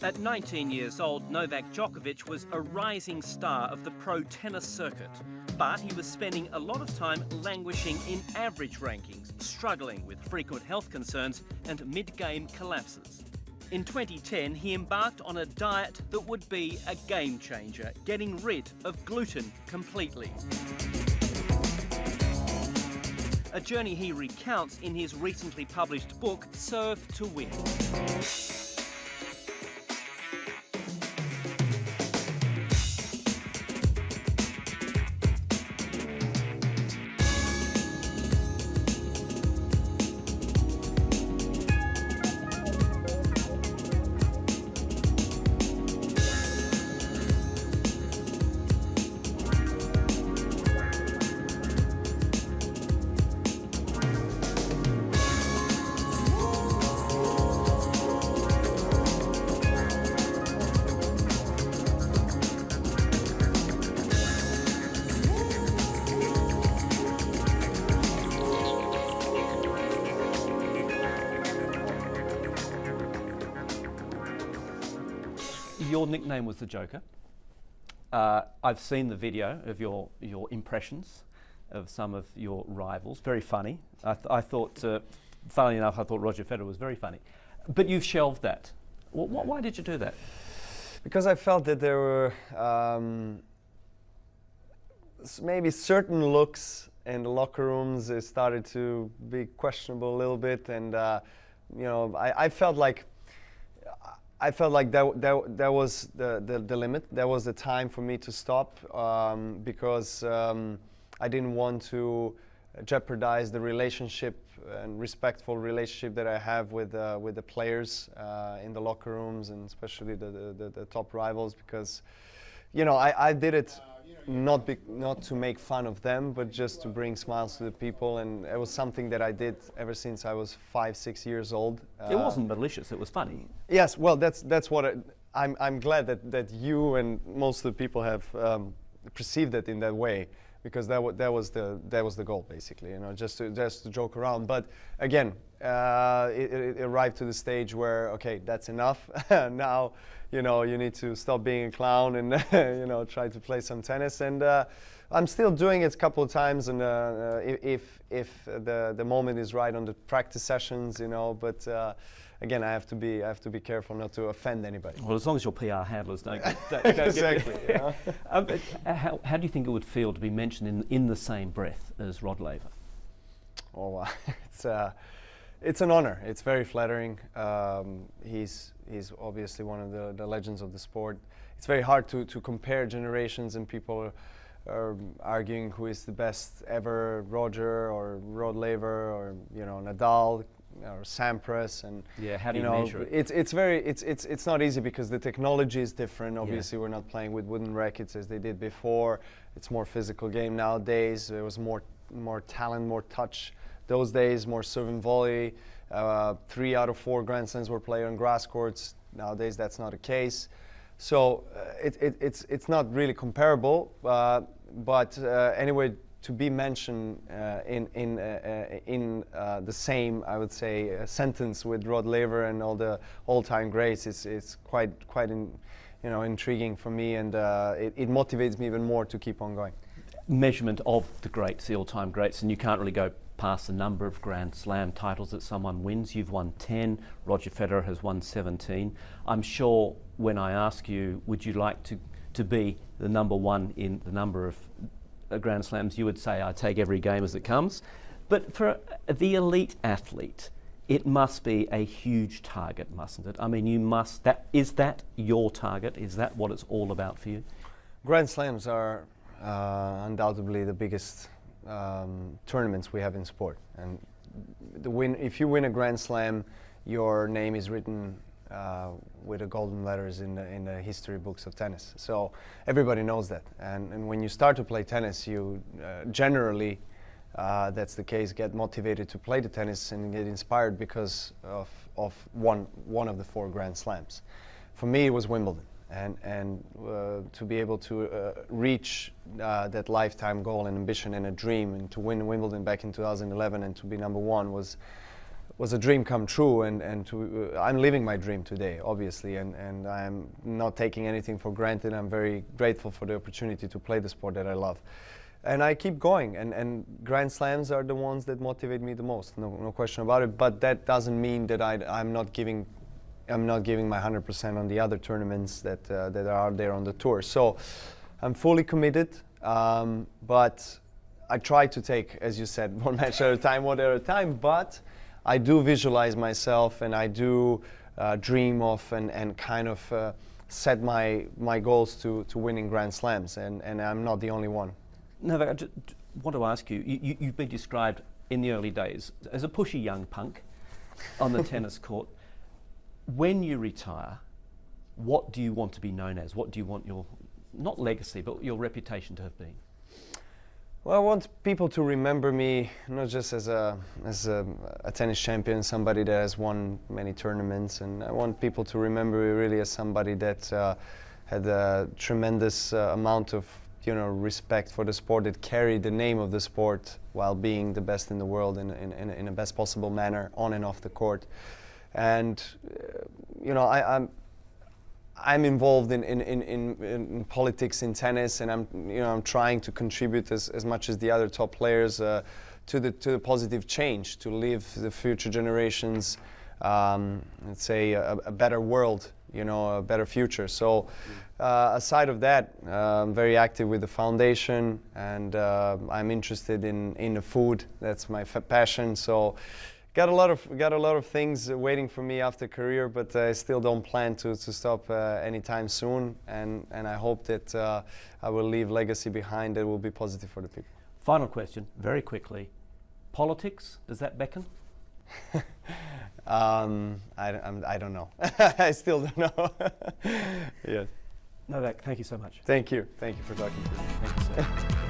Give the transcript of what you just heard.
At 19 years old, Novak Djokovic was a rising star of the pro tennis circuit. But he was spending a lot of time languishing in average rankings, struggling with frequent health concerns and mid-game collapses. In 2010, he embarked on a diet that would be a game changer, getting rid of gluten completely. A journey he recounts in his recently published book, Serve to Win. Your nickname was the Joker. I've seen the video of your impressions of some of your rivals. Very funny. I thought, funnily enough, I thought Roger Federer was very funny. But you've shelved that. Why did you do that? Because I felt that there were maybe certain looks in the locker rooms started to be questionable a little bit, and you know, I felt like that was the limit. That was the time for me to stop, because I didn't want to jeopardize the relationship and respectful relationship that I have with the players in the locker rooms, and especially the top rivals, because you know, I did it not to make fun of them, but just to bring smiles to the people, and it was something that I did ever since I was 5-6 years old. It wasn't malicious, it was funny. Yes, well, that's what I'm glad that you and most of the people have perceived it in that way, because that was the goal, basically, you know, just to joke around. But again, it arrived to the stage where, okay, that's enough. Now, you know, you need to stop being a clown and you know, try to play some tennis. And I'm still doing it a couple of times, and if the moment is right on the practice sessions, you know. But again, I have to be careful not to offend anybody. Well, as long as your PR handlers don't exactly. Yeah. How do you think it would feel to be mentioned in the same breath as Rod Laver? Oh, it's an honor. It's very flattering. He's obviously one of the legends of the sport. It's very hard to compare generations, and people are arguing who is the best ever, Roger or Rod Laver, or you know, Nadal or Sampras. And yeah, how do you know, measure it? It's not easy, because the technology is different. Obviously, we're not playing with wooden rackets as they did before. It's more physical game nowadays. There was more talent, more touch. Those days, more serve and volley. 3 out of 4 Grand Slams were played on grass courts. Nowadays, that's not the case. So it's not really comparable. But anyway, to be mentioned in the same, I would say, sentence with Rod Laver and all the all-time greats is quite intriguing for me, and it motivates me even more to keep on going. Measurement of the greats, the all-time greats, and you can't really go past the number of Grand Slam titles that someone wins. You've won 10, Roger Federer has won 17. I'm sure when I ask you, would you like to be the number one in the number of Grand Slams, you would say, I take every game as it comes. But for the elite athlete, it must be a huge target, mustn't it? I mean, is that your target? Is that what it's all about for you? Grand Slams are undoubtedly the biggest tournaments we have in sport, and if you win a Grand Slam, your name is written with the golden letters in the history books of tennis. So everybody knows that, and when you start to play tennis, you generally, that's the case, get motivated to play the tennis and get inspired because of one of the 4 Grand Slams. For me, it was Wimbledon. And to be able to reach that lifetime goal and ambition and a dream, and to win Wimbledon back in 2011 and to be number 1 was was a dream come true, and I'm living my dream today, obviously, and I'm not taking anything for granted. I'm very grateful for the opportunity to play the sport that I love. And I keep going, and Grand Slams are the ones that motivate me the most, no question about it. But that doesn't mean that I'm not giving my 100% on the other tournaments that are out there on the tour. So I'm fully committed, but I try to take, as you said, one match at a time, one at a time. But I do visualize myself, and I do dream of and kind of set my goals to winning Grand Slams, and I'm not the only one. Novak, I just want to ask you, you've been described in the early days as a pushy young punk on the tennis court. When you retire, what do you want to be known as? What do you want your, not legacy, but your reputation to have been? Well, I want people to remember me not just as a tennis champion, somebody that has won many tournaments, and I want people to remember me really as somebody that had a tremendous amount of respect for the sport, that carried the name of the sport while being the best in the world in the best possible manner on and off the court. And I'm involved in politics in tennis, and I'm trying to contribute as much as the other top players to the positive change, to leave the future generations, let's say, a better world, a better future. So aside of that, I'm very active with the foundation, and I'm interested in the food. That's my passion. So got a lot of things waiting for me after career, but I still don't plan to stop anytime soon. And I hope that I will leave legacy behind that will be positive for the people. Final question, very quickly. Politics, does that beckon? I don't know. I still don't know. Yes. Novak, thank you so much. Thank you. Thank you for talking to me. Thank you, sir.